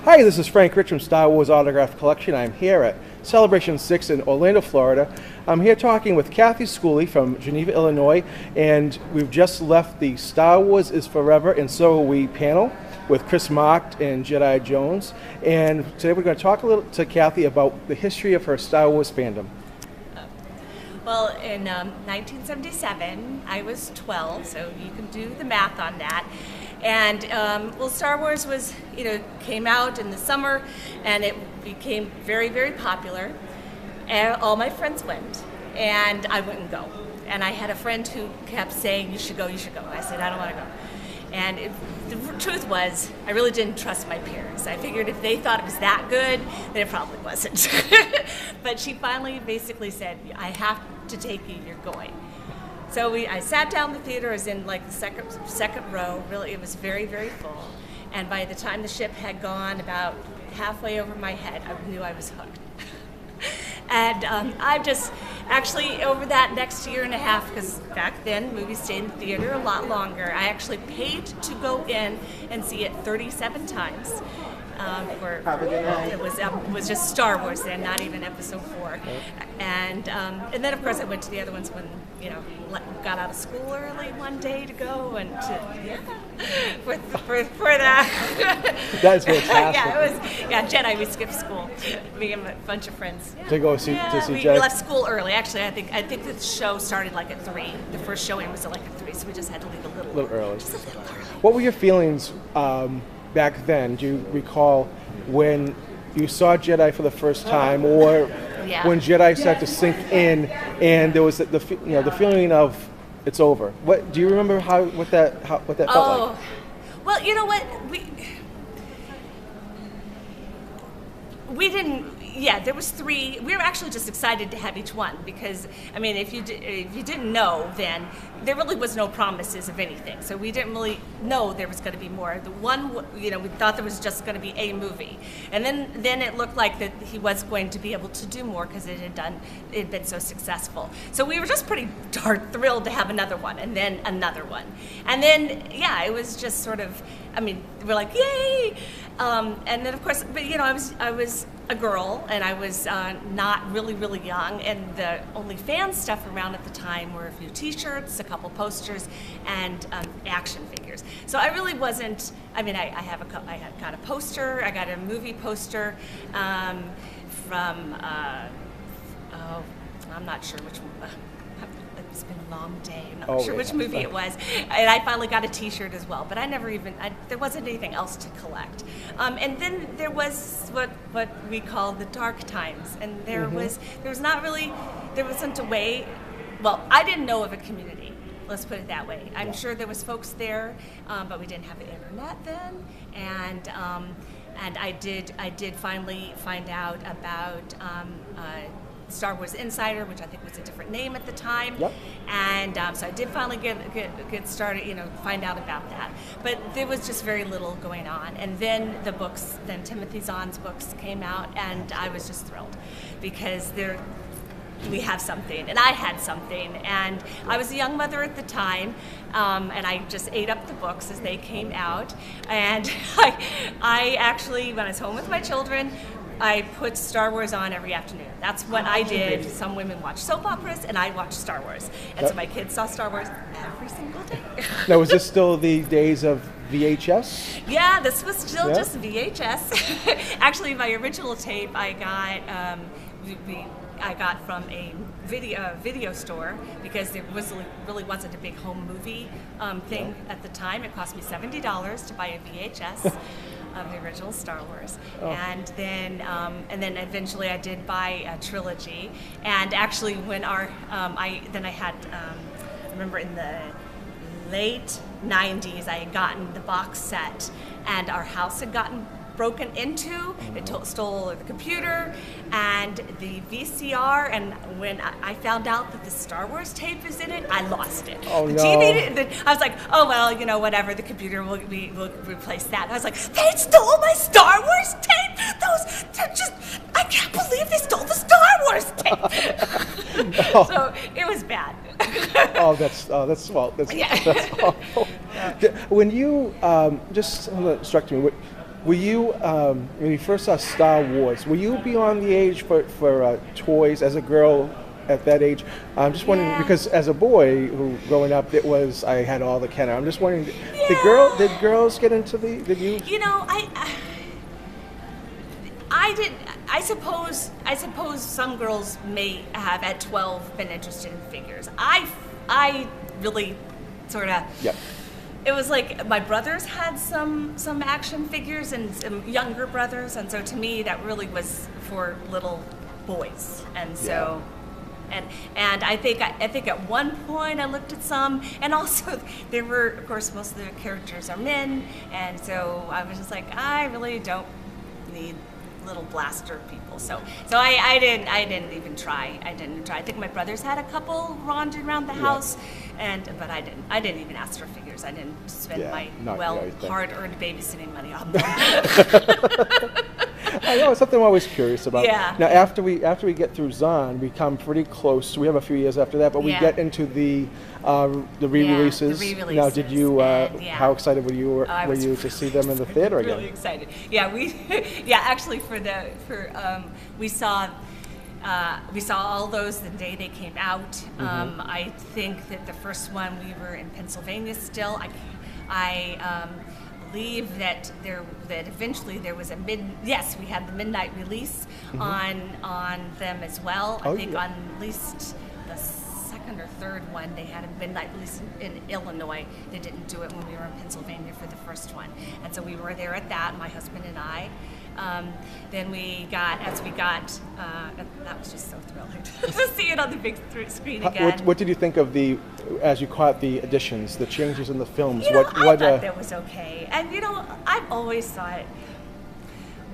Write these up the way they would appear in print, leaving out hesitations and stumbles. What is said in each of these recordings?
Hi, this is Frank Rich from Star Wars Autograph Collection. I'm here at Celebration 6 in Orlando, Florida. I'm here talking with Kathy Schooley from Geneva, Illinois, and we've just left the Star Wars is Forever and So Are We panel with Chris Markt and Jedi Jones. And today we're going to talk a little to Kathy about the history of her Star Wars fandom. Well, in 1977, I was 12, so you can do the math on that. And Star Wars was, came out in the summer, and it became very, very popular. And all my friends went, and I wouldn't go. And I had a friend who kept saying, "You should go, you should go." I said, "I don't want to go." And the truth was, I really didn't trust my peers. I figured if they thought it was that good, then it probably wasn't. But she finally basically said, "I have to take you, you're going." So I sat down in the theater. I was in like the second row. Really, it was very, very full. And by the time the ship had gone about halfway over my head, I knew I was hooked. And I've just actually, over that next year and a half, because back then movies stayed in the theater a lot longer, I actually paid to go in and see it 37 times. It was just Star Wars then, not even Episode 4. And then of course I went to the other ones when got out of school early one day to go and for that. That's fantastic. Jedi. We skipped school. Me and a bunch of friends. To go see we Jedi. left school early. Actually, I think the show started like at 3. The first showing was like at 3, so we just had to leave a little early. Just a little early. What were your feelings back then? Do you recall when you saw Jedi for the first time, or when Jedi started to sink in, and there was the feeling of it's over? What do you remember? What that felt like? Well, you know what, we didn't. Yeah, there was 3. We were actually just excited to have each one because, I mean, if you didn't know, then there really was no promises of anything. So we didn't really know there was going to be more. The one, we thought there was just going to be a movie, and then it looked like that he was going to be able to do more because it had been so successful. So we were just pretty darn thrilled to have another one, and then another one, and then it was just sort of. I mean, we're like, yay! And then of course, but I was a girl, and I was not really, really young, and the only fan stuff around at the time were a few T-shirts, a couple posters, and action figures. So I really wasn't. I mean, I got a poster. I got a movie poster from. I'm not sure which one. It's been a long day. I'm not sure which movie it was. And I finally got a T-shirt as well, but there wasn't anything else to collect. And then there was what we call the dark times, and there wasn't a way. Well, I didn't know of a community. Let's put it that way. I'm sure there was folks there, but we didn't have the internet then, and I did finally find out about. Star Wars Insider, which I think was a different name at the time, and so I did finally get started, find out about that. But there was just very little going on, and then the books, then Timothy Zahn's books came out, and I was just thrilled because we have something, and I had something, and I was a young mother at the time, and I just ate up the books as they came out, and I actually, when I was home with my children, I put Star Wars on every afternoon. That's what I did. Some women watch soap operas, and I watched Star Wars. And so my kids saw Star Wars every single day. Now, was this still the days of VHS? Yeah, this was still just VHS. Actually, my original tape I got from a video store because there really wasn't a big home movie thing at the time. It cost me $70 to buy a VHS. Of the original Star Wars, and then eventually I did buy a trilogy. And actually, when I remember in the late '90s, I had gotten the box set, and our house had gotten broken into. It stole the computer and the VCR, and when I found out that the Star Wars tape is in it, I lost it. Oh, the no. TV, I was like, oh, well, whatever, the computer will replace that. And I was like, they stole my Star Wars tape? I can't believe they stole the Star Wars tape. So it was bad. That's awful. When you just struck me, Were you, when you first saw Star Wars, were you beyond the age for toys as a girl at that age? I'm just wondering, Yeah. because as a boy who growing up, I had all the Kenner. I'm just wondering, Yeah. did girls get into did you? You know, I did. I suppose some girls may have at 12 been interested in figures. I really sort of. Yeah. It was like my brothers had some action figures and some younger brothers, and so to me that really was for little boys. And so, and I think at one point I looked at some, and also there were, of course, most of the characters are men, and so I was just like, I really don't need little blaster people. So I didn't even try. I think my brothers had a couple ronding around the house, but I didn't even ask for figures. I didn't spend my hard-earned babysitting money on them. I know, it's something I'm always curious about. Yeah. Now, after we get through Zahn, we come pretty close. We have a few years after that, but we get into the re-releases. The re-releases. Now, did you? How excited were you to see them in the theater again? Really excited. Yeah, actually we saw all those the day they came out. I think that the first one we were in Pennsylvania still. I believe that eventually there was we had the midnight release on them as well. I think on at least the second or third one they had a midnight release in Illinois. They didn't do it when we were in Pennsylvania for the first one, and so we were there at that, my husband and I. Then that was just so thrilling to see it on the big screen again. What did you think of as you caught the additions, the changes in the films? I thought that was okay. And I've always thought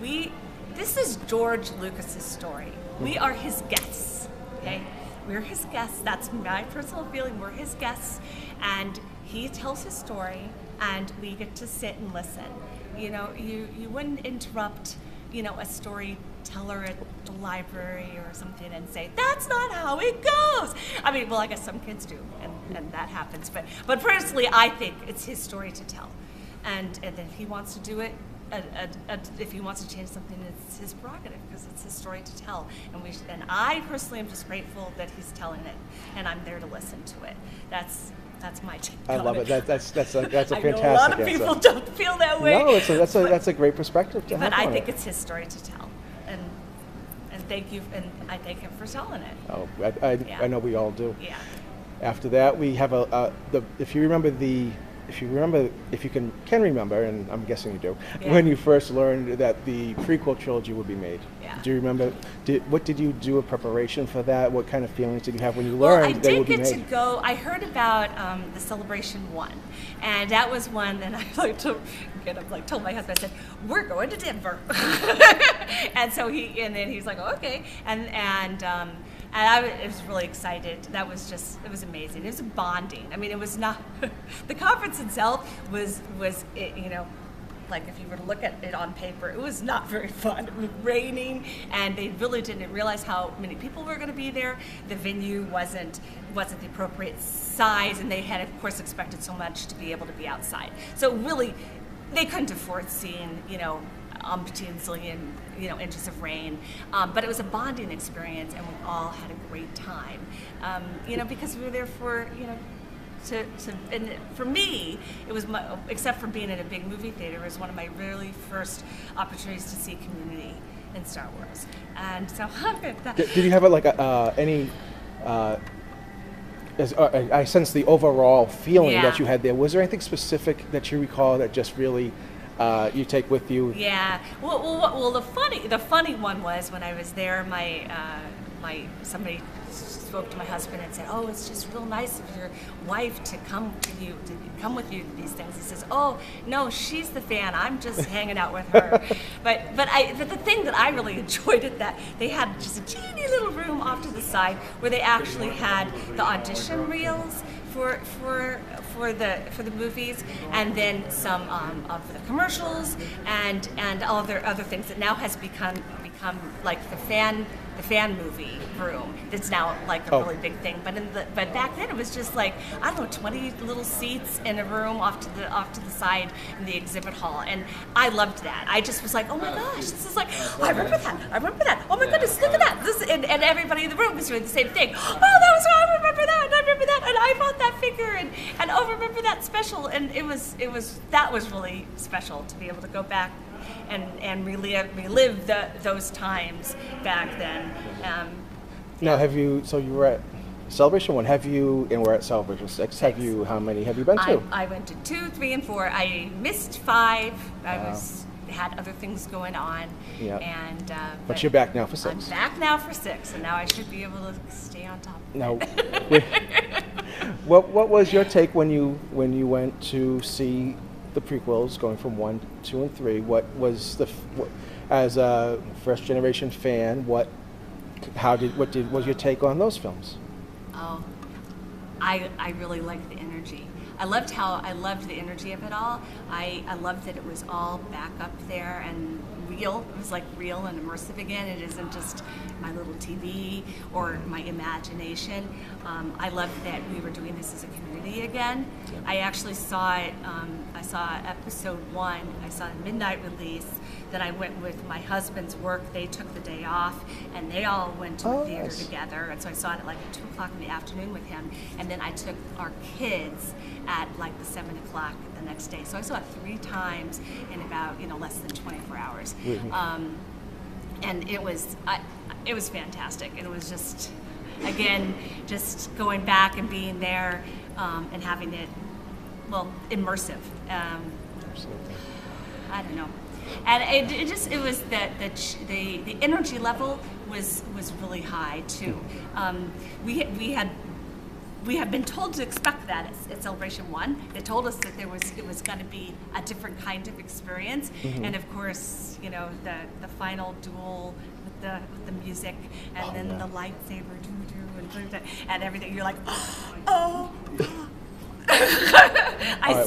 this is George Lucas's story. We are his guests, okay? We're his guests. That's my personal feeling. We're his guests, and he tells his story, and we get to sit and listen. You wouldn't interrupt, a storyteller at the library or something and say, that's not how it goes. I mean, well, I guess some kids do, and that happens. But personally, I think it's his story to tell. And then if he wants to do it, if he wants to change something, it's his prerogative, because it's his story to tell. And I personally am just grateful that he's telling it, and I'm there to listen to it. That's my take. I love it. That's a fantastic I know a lot of people don't feel that way. No, that's a great perspective to have. But I think it's his story to tell, and thank you, and I thank him for telling it. Oh, I know we all do. Yeah. After that, we have if you can remember, and I'm guessing you do, when you first learned that the prequel trilogy would be made. Yeah. Do you remember? What did you do in preparation for that? What kind of feelings did you have when you learned that it would be made? I did get to go. I heard about the Celebration 1, and that was one that I told my husband, I said, we're going to Denver. And so then he's like, oh, okay, and I was really excited. It was amazing. It was bonding. I mean, it was not, the conference itself was like if you were to look at it on paper, it was not very fun. It was raining, and they really didn't realize how many people were going to be there. The venue wasn't the appropriate size, and they had, of course, expected so much to be able to be outside. So really, they couldn't afford seeing, umpteen zillion, inches of rain. But it was a bonding experience, and we all had a great time. Because we were there for, and for me, it was except for being in a big movie theater, it was one of my really first opportunities to see community in Star Wars. And so Did you have any? I sense the overall feeling that you had there. Was there anything specific that you recall that just really you take with you? Yeah. Well, the funny one was when I was there, somebody spoke to my husband and said, "Oh, it's just real nice of your wife to come with you to these things." He says, "Oh, no, she's the fan. I'm just hanging out with her." But the thing that I really enjoyed at that, they had just a teeny little room off to the side where they actually had the audition reels for the movies, and then some of the commercials and all the other things that now has become like the fan movie room. That's now like a really big thing. But back then it was just like, I don't know, 20 little seats in a room off to the side in the exhibit hall, and I loved that. I just was like, oh my gosh, this is like, oh, I remember that. Oh my goodness, look at that. And everybody in the room was doing the same thing. Oh, I remember that, and I bought that figure, and oh, remember that special, and that was really special to be able to go back and relive those times back then. Now, you were at Celebration 1, and we're at Celebration 6. How many have you been to? I went to 2, 3, and 4. I missed 5. I had other things going on. Yeah. And but you're back now for 6. I'm back now for 6, and now I should be able to stay on top of now, what was your take when you went to see the prequels, going from 1, 2, and 3? What was as a first generation fan? What was your take on those films? Oh, I really liked the energy. I loved the energy of it all. I loved that it was all back up there and real. It was like real and immersive again. It isn't just my little TV or my imagination. I loved that we were doing this as a community again. I actually saw it. I saw episode 1. I saw a midnight release. Then I went with my husband's work. They took the day off, and they all went to the theater together. And so I saw it at like 2 o'clock in the afternoon with him. And then I took our kids at like the 7 o'clock the next day. So I saw it 3 times in about less than 24 hours. Mm-hmm. And it was fantastic. And it was just, again, just going back and being there and having it, immersive. Absolutely. I don't know. And it was the energy level was really high too. We have been told to expect that at Celebration 1. They told us that it was going to be a different kind of experience, mm-hmm. and of course, the final duel with the music, and the lightsaber and everything. You're like, oh. I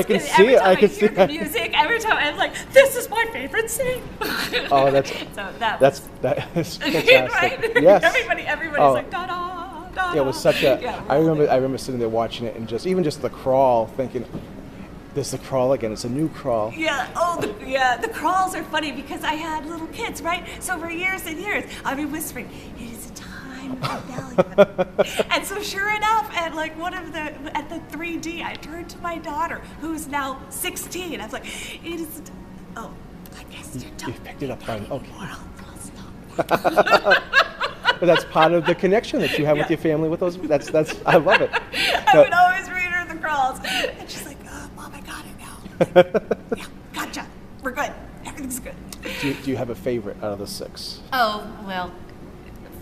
can see it. I can see the music every time. I'm like, this is my favorite scene. Oh, that's fantastic. Right? Yes. Everybody's like, da da da. Yeah, it was such a. I remember sitting there watching it and just the crawl, thinking, there's the crawl again. It's a new crawl. Yeah. Oh, the crawls are funny because I had little kids, right? So for years and years, I'd be whispering, it is a time of rebellion. And so sure enough, at like at the 3D, I turned to my daughter, who's now 16. I was like, it is. Oh, I guess you're done. You picked it up fine. Okay. I'll stop. But that's part of the connection that you have with your family with those. That's. I love it. I would always read her the crawls, and she's like, "Oh, Mom, I got it now." Yeah, gotcha. We're good. Everything's good. Do you have a favorite out of the 6? Oh, well,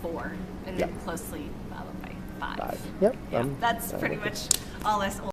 4, and then closely followed by 5. Yep. Yeah, that's pretty much all this.